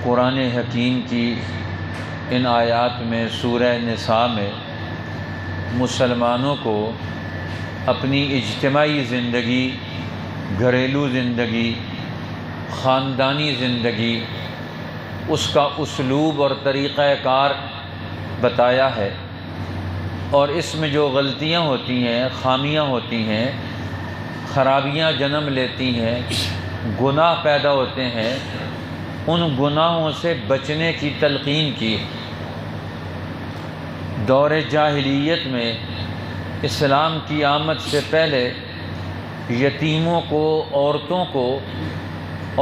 قرآن حکیم کی ان آیات میں سورہ نساء میں مسلمانوں کو اپنی اجتماعی زندگی، گھریلو زندگی، خاندانی زندگی، اس کا اسلوب اور طریقہ کار بتایا ہے، اور اس میں جو غلطیاں ہوتی ہیں، خامیاں ہوتی ہیں، خرابیاں جنم لیتی ہیں، گناہ پیدا ہوتے ہیں، ان گناہوں سے بچنے کی تلقین کی۔ دور جاہلیت میں اسلام کی آمد سے پہلے یتیموں کو، عورتوں کو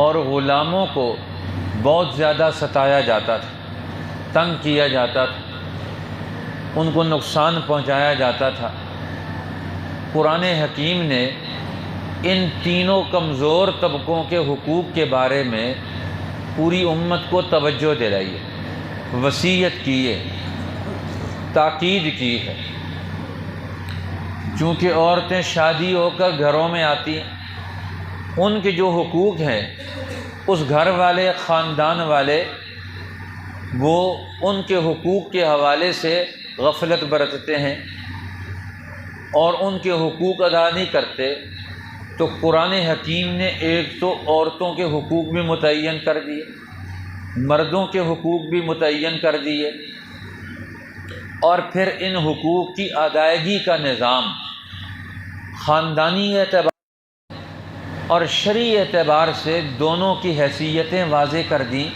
اور غلاموں کو بہت زیادہ ستایا جاتا تھا، تنگ کیا جاتا تھا، ان کو نقصان پہنچایا جاتا تھا۔ قرآن حکیم نے ان تینوں کمزور طبقوں کے حقوق کے بارے میں پوری امت کو توجہ دلائی ہے، وصیت کی ہے، تاکید کی ہے۔ چونکہ عورتیں شادی ہو کر گھروں میں آتی ہیں، ان کے جو حقوق ہیں اس گھر والے، خاندان والے، وہ ان کے حقوق کے حوالے سے غفلت برتتے ہیں اور ان کے حقوق ادا نہیں کرتے، تو قرآن حکیم نے ایک تو عورتوں کے حقوق بھی متعین کر دیے، مردوں کے حقوق بھی متعین کر دیے، اور پھر ان حقوق کی ادائیگی کا نظام خاندانی اعتبار اور شرعی اعتبار سے دونوں کی حیثیتیں واضح کر دیں،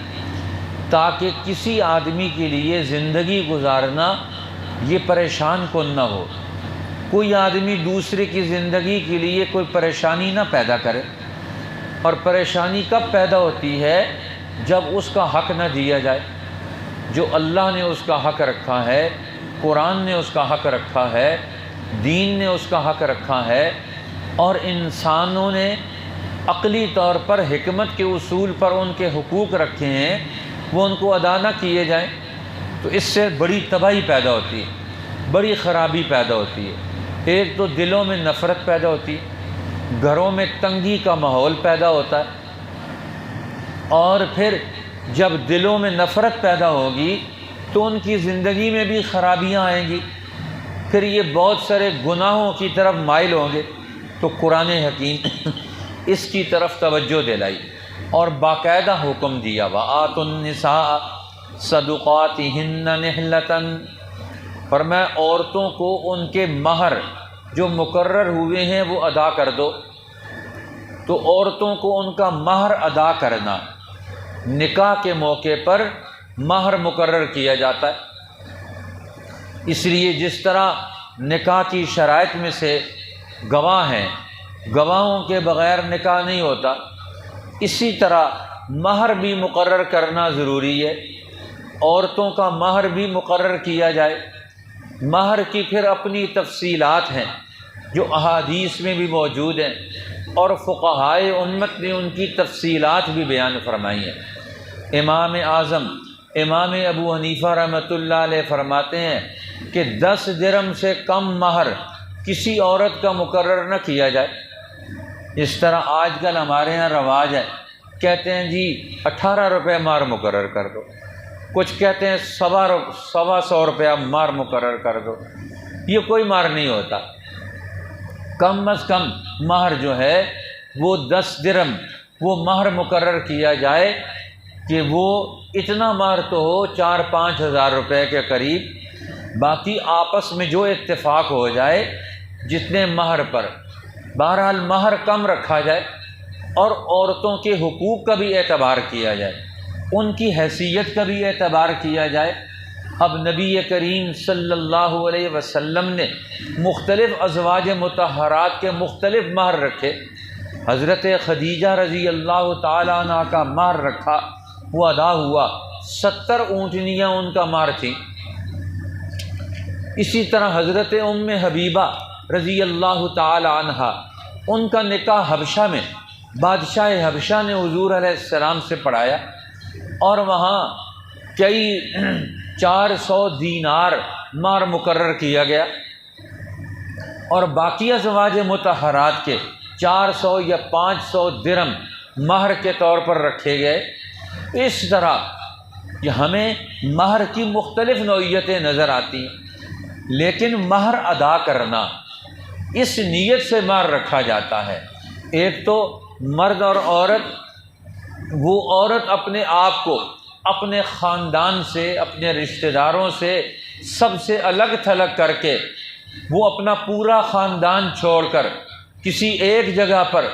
تاکہ کسی آدمی کے لیے زندگی گزارنا یہ پریشان کن نہ ہو، کوئی آدمی دوسرے کی زندگی کے لیے کوئی پریشانی نہ پیدا کرے۔ اور پریشانی کب پیدا ہوتی ہے؟ جب اس کا حق نہ دیا جائے، جو اللہ نے اس کا حق رکھا ہے، قرآن نے اس کا حق رکھا ہے، دین نے اس کا حق رکھا ہے، اور انسانوں نے عقلی طور پر حکمت کے اصول پر ان کے حقوق رکھے ہیں، وہ ان کو ادا نہ کیے جائیں، تو اس سے بڑی تباہی پیدا ہوتی ہے، بڑی خرابی پیدا ہوتی ہے۔ ایک تو دلوں میں نفرت پیدا ہوتی ہے، گھروں میں تنگی کا ماحول پیدا ہوتا ہے، اور پھر جب دلوں میں نفرت پیدا ہوگی تو ان کی زندگی میں بھی خرابیاں آئیں گی، پھر یہ بہت سارے گناہوں کی طرف مائل ہوں گے۔ تو قرآن حکیم اس کی طرف توجہ دلائی اور باقاعدہ حکم دیا، وَآتُوا النِّسَاءَ صَدُقَاتِهِنَّ نِحْلَةً، فرمایا عورتوں کو ان کے مہر جو مقرر ہوئے ہیں وہ ادا کر دو۔ تو عورتوں کو ان کا مہر ادا کرنا، نکاح کے موقع پر مہر مقرر کیا جاتا ہے، اس لیے جس طرح نکاح کی شرائط میں سے گواہ ہیں، گواہوں کے بغیر نکاح نہیں ہوتا، اسی طرح مہر بھی مقرر کرنا ضروری ہے، عورتوں کا مہر بھی مقرر کیا جائے۔ مہر کی پھر اپنی تفصیلات ہیں جو احادیث میں بھی موجود ہیں، اور فقہائے امت نے ان کی تفصیلات بھی بیان فرمائی ہیں۔ امام اعظم امام ابو حنیفہ رحمۃ اللہ علیہ فرماتے ہیں کہ 10 درہم سے کم مہر کسی عورت کا مقرر نہ کیا جائے۔ اس طرح آج کل ہمارے ہاں رواج ہے، کہتے ہیں جی 18 روپے مہر مقرر کر دو، کچھ کہتے ہیں 125 روپیہ مہر مقرر کر دو۔ یہ کوئی مہر نہیں ہوتا، کم از کم مہر جو ہے وہ 10 درہم وہ مہر مقرر کیا جائے کہ وہ اتنا مہر تو ہو 4-5 ہزار روپے کے قریب، باقی آپس میں جو اتفاق ہو جائے جتنے مہر پر، بہرحال مہر کم رکھا جائے، اور عورتوں کے حقوق کا بھی اعتبار کیا جائے، ان کی حیثیت کا بھی اعتبار کیا جائے۔ اب نبی کریم صلی اللہ علیہ وسلم نے مختلف ازواج مطہرات کے مختلف مہر رکھے۔ حضرت خدیجہ رضی اللہ تعالیٰ عنہ کا مہر رکھا، وہ ادا ہوا، 70 اونٹنیاں ان کا مہر تھیں۔ اسی طرح حضرت ام حبیبہ رضی اللہ تعالی عنہ، ان کا نکاح حبشہ میں بادشاہ حبشہ نے حضور علیہ السلام سے پڑھایا، اور وہاں کئی 400 دینار مہر مقرر کیا گیا، اور باقی ازواج مطہرات کے 400 یا 500 درہم مہر کے طور پر رکھے گئے۔ اس طرح کہ ہمیں مہر کی مختلف نوعیتیں نظر آتی ہیں، لیکن مہر ادا کرنا اس نیت سے مہر رکھا جاتا ہے۔ ایک تو مرد اور عورت، وہ عورت اپنے آپ کو اپنے خاندان سے، اپنے رشتہ داروں سے سب سے الگ تھلگ کر کے وہ اپنا پورا خاندان چھوڑ کر کسی ایک جگہ پر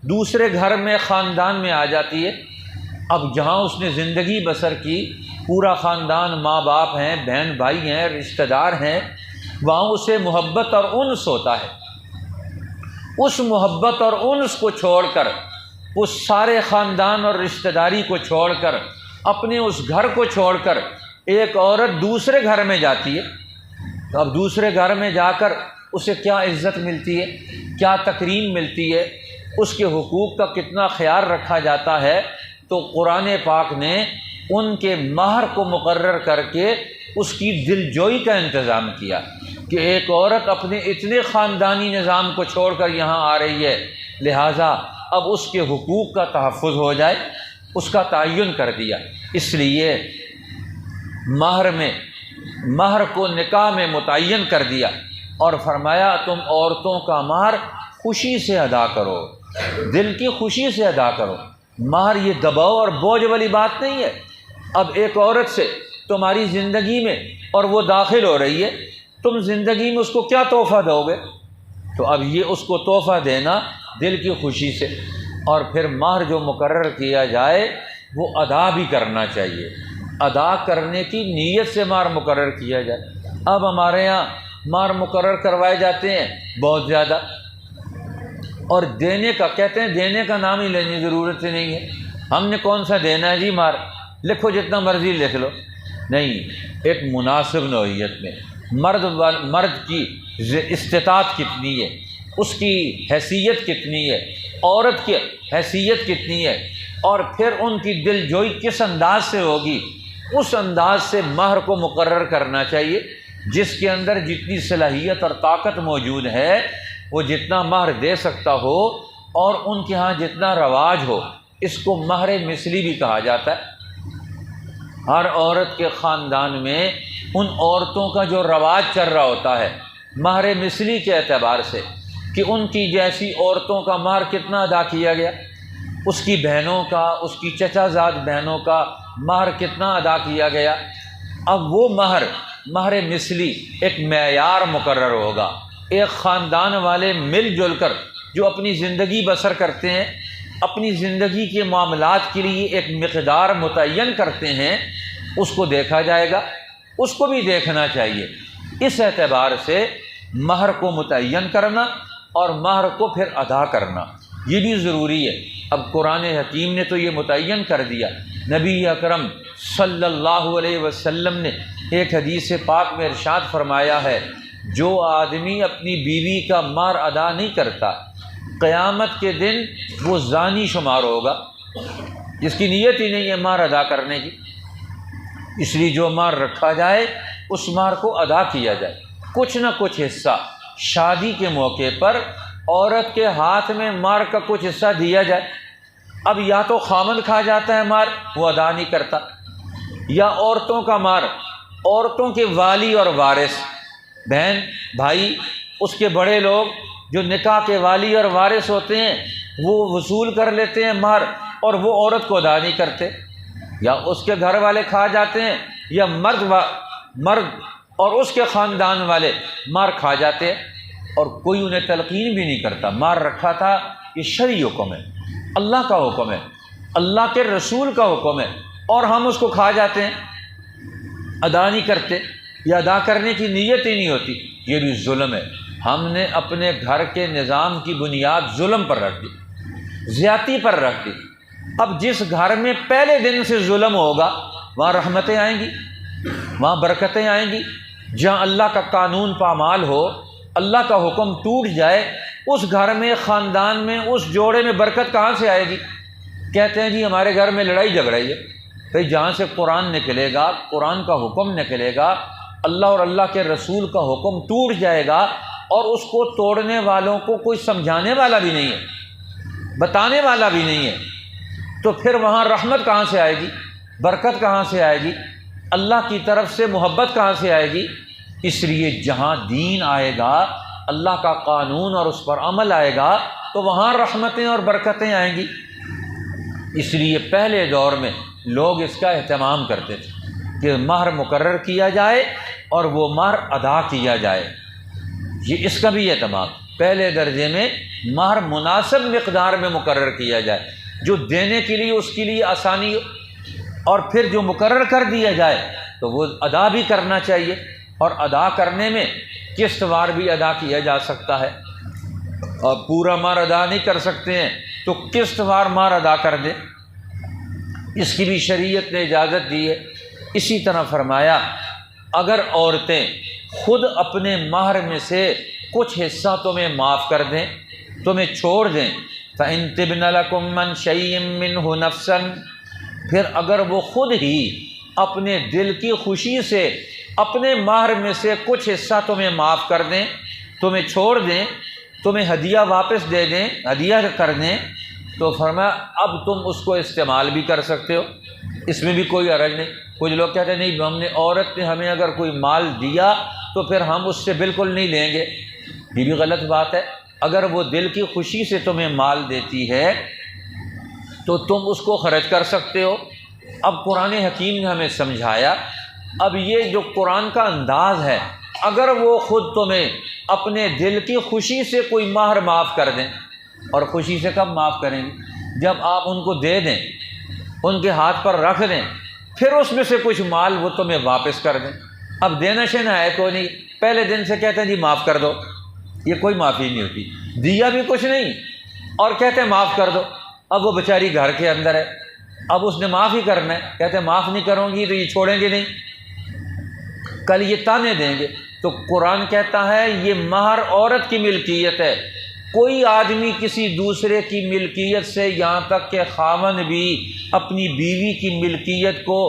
دوسرے گھر میں خاندان میں آ جاتی ہے۔ اب جہاں اس نے زندگی بسر کی، پورا خاندان، ماں باپ ہیں، بہن بھائی ہیں، رشتہ دار ہیں، وہاں اسے محبت اور انس ہوتا ہے۔ اس محبت اور انس کو چھوڑ کر، اس سارے خاندان اور رشتہ داری کو چھوڑ کر، اپنے اس گھر کو چھوڑ کر ایک عورت دوسرے گھر میں جاتی ہے، تو اب دوسرے گھر میں جا کر اسے کیا عزت ملتی ہے، کیا تکریم ملتی ہے، اس کے حقوق کا کتنا خیال رکھا جاتا ہے۔ تو قرآن پاک نے ان کے مہر کو مقرر کر کے اس کی دلجوئی کا انتظام کیا کہ ایک عورت اپنے اتنے خاندانی نظام کو چھوڑ کر یہاں آ رہی ہے، لہٰذا اب اس کے حقوق کا تحفظ ہو جائے، اس کا تعین کر دیا۔ اس لیے مہر کو نکاح میں متعین کر دیا اور فرمایا تم عورتوں کا مہر خوشی سے ادا کرو، دل کی خوشی سے ادا کرو۔ مہر یہ دباؤ اور بوجھ والی بات نہیں ہے۔ اب ایک عورت سے تمہاری زندگی میں اور وہ داخل ہو رہی ہے، تم زندگی میں اس کو کیا تحفہ دو گے؟ تو اب یہ اس کو تحفہ دینا دل کی خوشی سے، اور پھر مہر جو مقرر کیا جائے وہ ادا بھی کرنا چاہیے، ادا کرنے کی نیت سے مہر مقرر کیا جائے۔ اب ہمارے یہاں مہر مقرر کروائے جاتے ہیں بہت زیادہ، اور دینے کا کہتے ہیں، دینے کا نام ہی لینے کی ضرورت ہی نہیں ہے۔ ہم نے کون سا دینا ہے جی مہر، لکھو جتنا مرضی لکھ لو، نہیں، ایک مناسب نوعیت میں مرد کی استطاعت کتنی ہے، اس کی حیثیت کتنی ہے، عورت کی حیثیت کتنی ہے، اور پھر ان کی دل جوئی کس انداز سے ہوگی، اس انداز سے مہر کو مقرر کرنا چاہیے۔ جس کے اندر جتنی صلاحیت اور طاقت موجود ہے وہ جتنا مہر دے سکتا ہو، اور ان کے ہاں جتنا رواج ہو، اس کو مہر مثلی بھی کہا جاتا ہے۔ ہر عورت کے خاندان میں ان عورتوں کا جو رواج چل رہا ہوتا ہے مہر مثلی کے اعتبار سے، کہ ان کی جیسی عورتوں کا مہر کتنا ادا کیا گیا، اس کی بہنوں کا، اس کی چچا زاد بہنوں کا مہر کتنا ادا کیا گیا۔ اب وہ مہر مثلی ایک معیار مقرر ہوگا۔ ایک خاندان والے مل جل کر جو اپنی زندگی بسر کرتے ہیں، اپنی زندگی کے معاملات کے لیے ایک مقدار متعین کرتے ہیں، اس کو دیکھا جائے گا، اس کو بھی دیکھنا چاہیے۔ اس اعتبار سے مہر کو متعین کرنا اور مہر کو پھر ادا کرنا یہ بھی ضروری ہے۔ اب قرآن حکیم نے تو یہ متعین کر دیا، نبی اکرم صلی اللہ علیہ وسلم نے ایک حدیث پاک میں ارشاد فرمایا ہے، جو آدمی اپنی بیوی کا مہر ادا نہیں کرتا، قیامت کے دن وہ زانی شمار ہوگا، جس کی نیت ہی نہیں ہے مہر ادا کرنے کی۔ اس لیے جو مہر رکھا جائے اس مہر کو ادا کیا جائے۔ کچھ نہ کچھ حصہ شادی کے موقع پر عورت کے ہاتھ میں مہر کا کچھ حصہ دیا جائے۔ اب یا تو خامند کھا جاتا ہے مہر، وہ ادا نہیں کرتا، یا عورتوں کا مہر عورتوں کے والی اور وارث، بہن بھائی، اس کے بڑے لوگ جو نکاح کے والی اور وارث ہوتے ہیں وہ وصول کر لیتے ہیں مہر، اور وہ عورت کو ادا نہیں کرتے، یا اس کے گھر والے کھا جاتے ہیں، یا مرد اور اس کے خاندان والے مہر کھا جاتے ہیں، اور کوئی انہیں تلقین بھی نہیں کرتا۔ مہر رکھا تھا، یہ شرعی حکم ہے، اللہ کا حکم ہے، اللہ کے رسول کا حکم ہے، اور ہم اس کو کھا جاتے ہیں، ادا نہیں کرتے، یا ادا کرنے کی نیت ہی نہیں ہوتی۔ یہ بھی ظلم ہے۔ ہم نے اپنے گھر کے نظام کی بنیاد ظلم پر رکھ دی، زیادتی پر رکھ دی۔ اب جس گھر میں پہلے دن سے ظلم ہوگا وہاں رحمتیں آئیں گی، وہاں برکتیں آئیں گی۔ جہاں اللہ کا قانون پامال ہو، اللہ کا حکم ٹوٹ جائے، اس گھر میں، خاندان میں، اس جوڑے میں برکت کہاں سے آئے گی؟ کہتے ہیں جی ہمارے گھر میں لڑائی جھگڑائی ہے۔ بھئی جہاں سے قرآن نکلے گا، قرآن کا حکم نکلے گا، اللہ اور اللہ کے رسول کا حکم ٹوٹ جائے گا، اور اس کو توڑنے والوں کو کوئی سمجھانے والا بھی نہیں ہے، بتانے والا بھی نہیں ہے، تو پھر وہاں رحمت کہاں سے آئے گی؟ برکت کہاں سے آئے گی؟ اللہ کی طرف سے محبت کہاں سے آئے گی؟ اس لیے جہاں دین آئے گا، اللہ کا قانون اور اس پر عمل آئے گا، تو وہاں رحمتیں اور برکتیں آئیں گی۔ اس لیے پہلے دور میں لوگ اس کا اہتمام کرتے تھے کہ مہر مقرر کیا جائے اور وہ مہر ادا کیا جائے۔ یہ اس کا بھی اہتمام، پہلے درجے میں مہر مناسب مقدار میں مقرر کیا جائے، جو دینے کے لیے اس کے لیے آسانی ہو، اور پھر جو مقرر کر دیا جائے تو وہ ادا بھی کرنا چاہیے، اور ادا کرنے میں قسط وار بھی ادا کیا جا سکتا ہے، اور پورا مہر ادا نہیں کر سکتے ہیں تو قسط وار مہر ادا کر دیں، اس کی بھی شریعت نے اجازت دی ہے۔ اسی طرح فرمایا اگر عورتیں خود اپنے مہر میں سے کچھ حصہ تمہیں معاف کر دیں، تمہیں چھوڑ دیں، فَإِن تِبْنَ لَكُم مَّن شَيْءٍ مِّنْهُ نَفْسًا، پھر اگر وہ خود ہی اپنے دل کی خوشی سے اپنے مہر میں سے کچھ حصہ تمہیں معاف کر دیں، تمہیں چھوڑ دیں، تمہیں ہدیہ واپس دے دیں، ہدیہ کر دیں، تو فرمایا اب تم اس کو استعمال بھی کر سکتے ہو، اس میں بھی کوئی حرج نہیں۔ کچھ لوگ کہتے ہیں نہیں، ہم نے عورت نے ہمیں اگر کوئی مال دیا تو پھر ہم اس سے بالکل نہیں لیں گے، یہ بھی غلط بات ہے۔ اگر وہ دل کی خوشی سے تمہیں مال دیتی ہے تو تم اس کو خرچ کر سکتے ہو۔ اب قرآن حکیم نے ہمیں سمجھایا، اب یہ جو قرآن کا انداز ہے، اگر وہ خود تمہیں اپنے دل کی خوشی سے کوئی مہر معاف کر دیں، اور خوشی سے کب معاف کریں گے؟ جب آپ ان کو دے دیں، ان کے ہاتھ پر رکھ دیں، پھر اس میں سے کچھ مال وہ تمہیں واپس کر دیں۔ اب دینا شنا ہے تو نہیں، پہلے دن سے کہتے ہیں جی معاف کر دو، یہ کوئی معافی نہیں ہوتی، دیا بھی کچھ نہیں اور کہتے ہیں معاف کر دو۔ اب وہ بیچاری گھر کے اندر ہے، اب اس نے معاف ہی کرنا ہے، کہتے ہیں معاف نہیں کروں گی تو یہ چھوڑیں گے نہیں، کل یہ تانے دیں گے۔ تو قرآن کہتا ہے یہ مہر عورت کی ملکیت ہے، کوئی آدمی کسی دوسرے کی ملکیت سے، یہاں تک کہ خاوند بھی اپنی بیوی کی ملکیت کو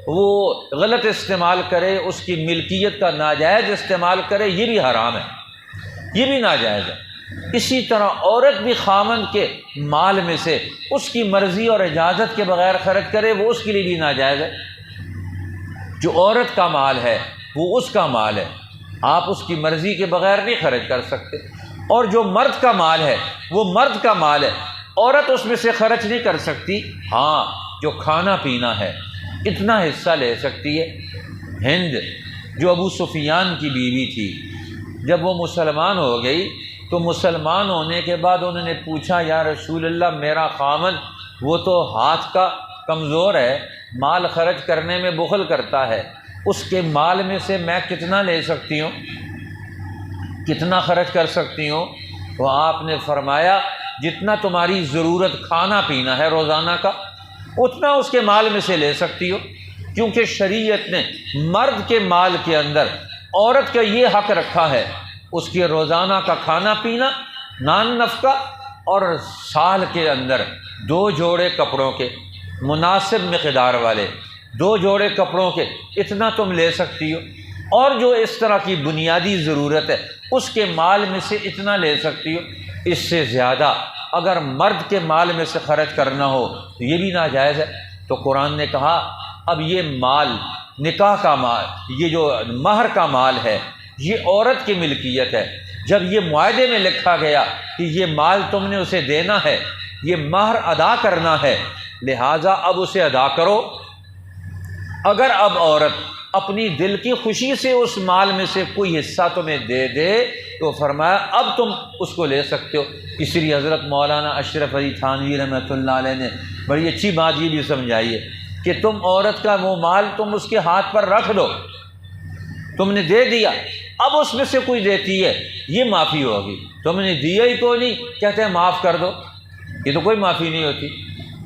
وہ غلط استعمال کرے، اس کی ملکیت کا ناجائز استعمال کرے، یہ بھی حرام ہے، یہ بھی ناجائز ہے۔ اسی طرح عورت بھی خاوند کے مال میں سے اس کی مرضی اور اجازت کے بغیر خرچ کرے، وہ اس کے لیے بھی ناجائز ہے۔ جو عورت کا مال ہے وہ اس کا مال ہے، آپ اس کی مرضی کے بغیر نہیں خرچ کر سکتے، اور جو مرد کا مال ہے وہ مرد کا مال ہے، عورت اس میں سے خرچ نہیں کر سکتی۔ ہاں جو کھانا پینا ہے اتنا حصہ لے سکتی ہے۔ ہند جو ابو سفیان کی بیوی تھی، جب وہ مسلمان ہو گئی تو مسلمان ہونے کے بعد انہوں نے پوچھا یا رسول اللہ میرا خامد وہ تو ہاتھ کا کمزور ہے، مال خرچ کرنے میں بخل کرتا ہے، اس کے مال میں سے میں کتنا لے سکتی ہوں، کتنا خرچ کر سکتی ہوں؟ تو آپ نے فرمایا جتنا تمہاری ضرورت کھانا پینا ہے روزانہ کا اتنا اس کے مال میں سے لے سکتی ہو، کیونکہ شریعت نے مرد کے مال کے اندر عورت کا یہ حق رکھا ہے، اس کے روزانہ کا کھانا پینا، نان نفقہ، اور سال کے اندر 2 جوڑے کپڑوں کے مناسب مقدار والے 2 جوڑے کپڑوں کے اتنا تم لے سکتی ہو، اور جو اس طرح کی بنیادی ضرورت ہے اس کے مال میں سے اتنا لے سکتی ہو۔ اس سے زیادہ اگر مرد کے مال میں سے خرچ کرنا ہو تو یہ بھی ناجائز ہے۔ تو قرآن نے کہا اب یہ مال، نکاح کا مال، یہ جو مہر کا مال ہے یہ عورت کی ملکیت ہے۔ جب یہ معاہدے میں لکھا گیا کہ یہ مال تم نے اسے دینا ہے، یہ مہر ادا کرنا ہے، لہٰذا اب اسے ادا کرو۔ اگر اب عورت اپنی دل کی خوشی سے اس مال میں سے کوئی حصہ تمہیں دے دے تو فرمایا اب تم اس کو لے سکتے ہو۔ اس لیے حضرت مولانا اشرف علی تھانوی رحمۃ اللہ علیہ نے بڑی اچھی بات یہ بھی سمجھائی ہے کہ تم عورت کا وہ مال تم اس کے ہاتھ پر رکھ دو، تم نے دے دیا، اب اس میں سے کوئی دیتی ہے یہ معافی ہوگی، تم نے دیا ہی کوئی نہیں کہتے ہیں معاف کر دو، یہ تو کوئی معافی نہیں ہوتی،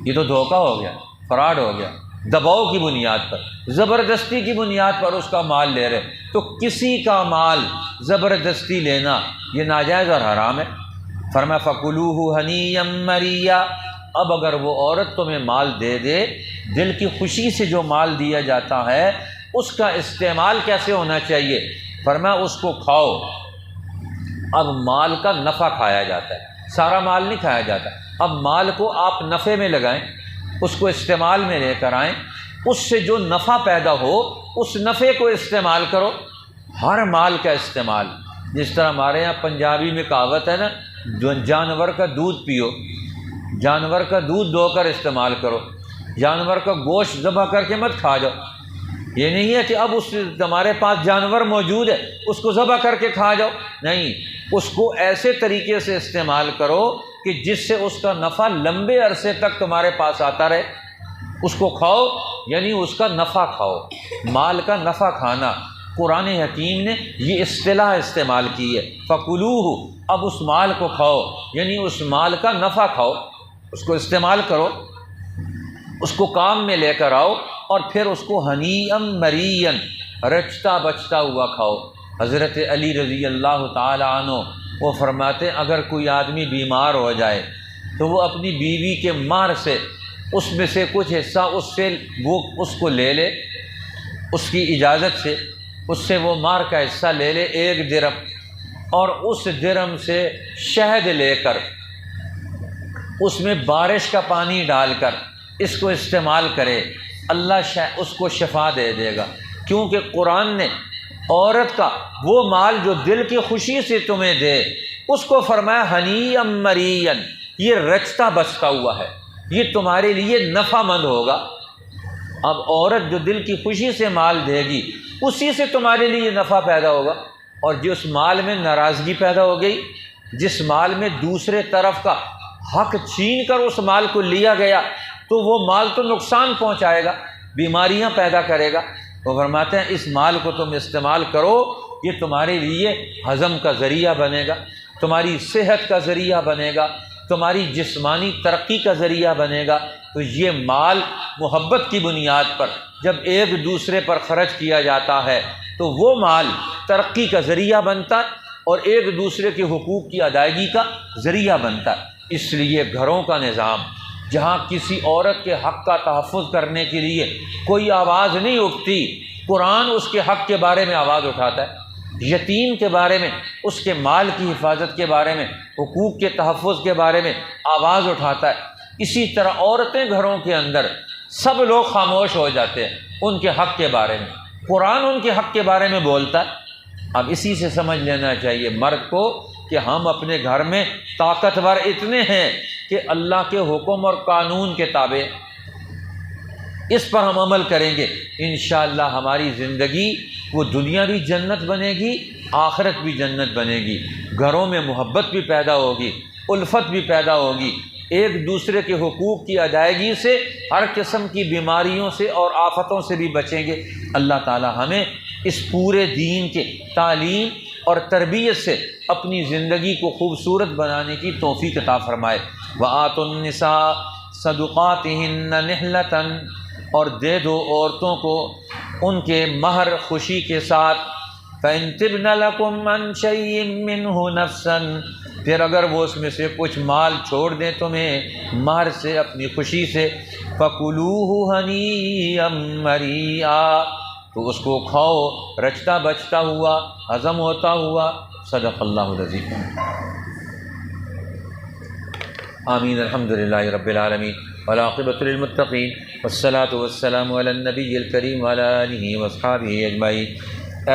یہ تو دھوکہ ہو گیا، فراڈ ہو گیا، دباؤ کی بنیاد پر، زبردستی کی بنیاد پر اس کا مال لے رہے۔ تو کسی کا مال زبردستی لینا یہ ناجائز اور حرام ہے۔ فرمایا فَكُلُوهُ هَنِيًّا مَرِيًّا، اب اگر وہ عورت تمہیں مال دے دے، دل کی خوشی سے جو مال دیا جاتا ہے اس کا استعمال کیسے ہونا چاہیے؟ فرمایا اس کو کھاؤ۔ اب مال کا نفع کھایا جاتا ہے، سارا مال نہیں کھایا جاتا، اب مال کو آپ نفع میں لگائیں، اس کو استعمال میں لے کر آئیں۔ اس سے جو نفع پیدا ہو اس نفع کو استعمال کرو، ہر مال کا استعمال۔ جس طرح ہمارے یہاں پنجابی میں کہاوت ہے نا، جانور کا دودھ پیو، جانور کا دودھ دو کر استعمال کرو، جانور کا گوشت ذبح کر کے مت کھا جاؤ۔ یہ نہیں ہے کہ اب اس ہمارے پاس جانور موجود ہے اس کو ذبح کر کے کھا جاؤ، نہیں، اس کو ایسے طریقے سے استعمال کرو کہ جس سے اس کا نفع لمبے عرصے تک تمہارے پاس آتا رہے، اس کو کھاؤ، یعنی اس کا نفع کھاؤ، مال کا نفع کھانا۔ قرآن حکیم نے یہ اصطلاح استعمال کی ہے، فَكُلُوهُ، اب اس مال کو کھاؤ، یعنی اس مال کا نفع کھاؤ، اس کو استعمال کرو، اس کو کام میں لے کر آؤ، اور پھر اس کو ہنیئا مریئا، رچتا بچتا ہوا کھاؤ۔ حضرت علی رضی اللہ تعالی عنہ وہ فرماتے ہیں اگر کوئی آدمی بیمار ہو جائے تو وہ اپنی بیوی کے مہر سے اس میں سے کچھ حصہ اس کو لے لے، اس کی اجازت سے اس سے وہ مہر کا حصہ لے لے 1 درہم، اور اس درہم سے شہد لے کر اس میں بارش کا پانی ڈال کر اس کو استعمال کرے، اللہ اس کو شفا دے دے گا۔ کیونکہ قرآن نے عورت کا وہ مال جو دل کی خوشی سے تمہیں دے اس کو فرمایا ہنیئا مریئا، یہ رچتا بچتا ہوا ہے، یہ تمہارے لیے نفع مند ہوگا۔ اب عورت جو دل کی خوشی سے مال دے گی اسی سے تمہارے لیے نفع پیدا ہوگا، اور جس مال میں ناراضگی پیدا ہو گئی، جس مال میں دوسرے طرف کا حق چھین کر اس مال کو لیا گیا تو وہ مال تو نقصان پہنچائے گا، بیماریاں پیدا کرے گا۔ وہ فرماتے ہیں اس مال کو تم استعمال کرو، یہ تمہارے لیے ہضم کا ذریعہ بنے گا، تمہاری صحت کا ذریعہ بنے گا، تمہاری جسمانی ترقی کا ذریعہ بنے گا۔ تو یہ مال محبت کی بنیاد پر جب ایک دوسرے پر خرچ کیا جاتا ہے تو وہ مال ترقی کا ذریعہ بنتا ہے اور ایک دوسرے کے حقوق کی ادائیگی کا ذریعہ بنتا ہے۔ اس لیے گھروں کا نظام جہاں کسی عورت کے حق کا تحفظ کرنے کے لیے کوئی آواز نہیں اٹھتی، قرآن اس کے حق کے بارے میں آواز اٹھاتا ہے، یتیم کے بارے میں، اس کے مال کی حفاظت کے بارے میں، حقوق کے تحفظ کے بارے میں آواز اٹھاتا ہے۔ اسی طرح عورتیں گھروں کے اندر سب لوگ خاموش ہو جاتے ہیں ان کے حق کے بارے میں، قرآن ان کے حق کے بارے میں بولتا ہے۔ اب اسی سے سمجھ لینا چاہیے مرد کو کہ ہم اپنے گھر میں طاقتور اتنے ہیں کہ اللہ کے حکم اور قانون کے تابع اس پر ہم عمل کریں گے، انشاءاللہ ہماری زندگی وہ دنیا بھی جنت بنے گی، آخرت بھی جنت بنے گی، گھروں میں محبت بھی پیدا ہوگی، الفت بھی پیدا ہوگی، ایک دوسرے کے حقوق کی ادائیگی سے ہر قسم کی بیماریوں سے اور آفتوں سے بھی بچیں گے۔ اللہ تعالی ہمیں اس پورے دین کے تعلیم اور تربیت سے اپنی زندگی کو خوبصورت بنانے کی توفیق عطا فرمائے۔ وَآتُوا النِّسَاءَ صَدُقَاتِهِنَّ نِحْلَةً، اور دے دو عورتوں کو ان کے مہر خوشی کے ساتھ، فَإِن تِبْنَ لَكُمْ عَن شَيْءٍ مِّنْهُ نَفْسًا، پھر اگر وہ اس میں سے کچھ مال چھوڑ دیں تمہیں مہر سے، اپنی خوشی سے، فَكُلُوهُ هَنِيًّا مَرِيئًا، تو اس کو کھاؤ رچتا بچتا ہوا، ہضم ہوتا ہوا۔ صدق اللہ العظیم۔ آمین۔ الحمدللہ رب العالمین والعاقبۃ للمتقین والصلاۃ والسلام علی النبی الکریم وعلی آلہ واصحابہ اجمعین۔